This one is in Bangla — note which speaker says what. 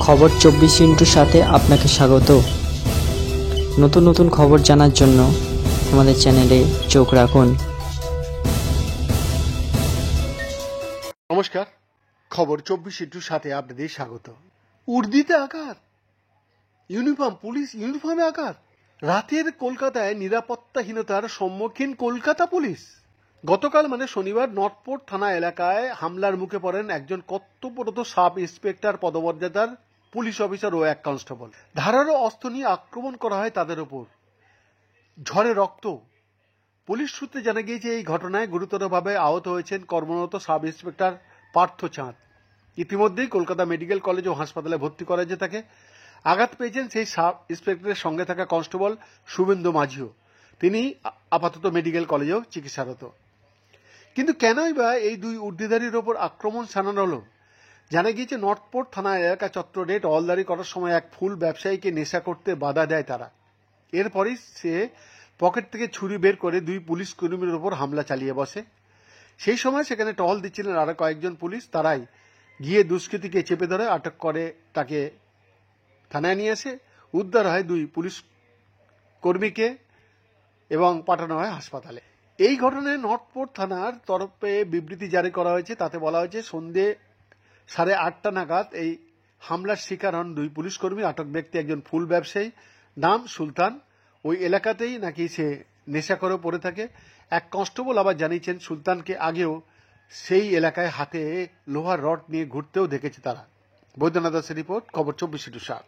Speaker 1: খবর 24 ইন্টুর সাথে আপনাকে স্বাগত। নতুন নতুন খবর জানার জন্য আমাদের চ্যানেলে চোখ রাখুন।
Speaker 2: নমস্কার, খবর 24 ইন্টুর সাথে আপনাদের স্বাগত। উর্দিতে আঘাত, ইউনিফর্ম, পুলিশ ইউনিফর্মে আঘাত। রাতের কলকাতায় নিরাপত্তাহীনতার সম্মুখীন কলকাতা পুলিশ। গতকাল মানে শনিবার নর্থপোর্ট থানা এলাকায় হামলার মুখে পড়েন একজন কর্তব্যরত সাব ইন্সপেক্টর পদমর্যাদার পুলিশ অফিসার ও এক কনস্টেবল। ধারালো অস্ত্র নিয়ে আক্রমণ করা হয় তাদের ওপর, ঝরে রক্ত। পুলিশ সূত্রে জানা গিয়েছে এই ঘটনায় গুরুতরভাবে আহত হয়েছেন কর্মরত সাব ইন্সপেক্টর পার্থ চাঁদ। ইতিমধ্যেই কলকাতা মেডিকেল কলেজ ও হাসপাতালে ভর্তি করা হয়েছে তাকে। আঘাত পেয়েছেন সেই সাব ইন্সপেক্টরের সঙ্গে থাকা কনস্টেবল শুভেন্দু মাঝিও। তিনি আপাতত মেডিকেল কলেজেও চিকিৎসারত। কিন্তু কেনই বা এই দুই উর্দিধারীর ওপর আক্রমণ সানানো হলো? জানা গিয়েছে নর্থপোর্ট থানা এলাকা চত্বরে টহলদারি করার সময় এক ফুল ব্যবসায়ীকে নেশা করতে বাধা দেয় তারা। এরপরই সে পকেট থেকে ছুরি বের করে দুই পুলিশ কর্মীর ওপর হামলা চালিয়ে বসে। সেই সময় সেখানে টহল দিচ্ছিলেন আরো কয়েকজন পুলিশ। তারাই গিয়ে দুষ্কৃতীকে চেপে ধরে আটক করে তাকে থানায় নিয়ে আসে। উদ্ধার হয় দুই পুলিশ কর্মীকে এবং পাঠানো হয় হাসপাতালে। এই ঘটনায় নর্থপোর্ট থানার তরফে বিবৃতি জারি করা হয়েছে। তাতে বলা হয়েছে সন্ধ্যে 8:30 নাগাদ এই হামলার শিকার হন দুই পুলিশ কর্মী। আটক ব্যক্তি একজন ফুল ব্যবসায়ী, নাম সুলতান। ওই এলাকাতেই নাকি সে নেশা করে পড়ে থাকে। এক কনস্টেবল আবার জানিয়েছেন সুলতানকে আগেও সেই এলাকায় হাতে লোহার রড নিয়ে ঘুরতেও দেখেছে তারা। বৈদ্যনাথ দাসের রিপোর্ট, খবর 24 ইন্টু 7।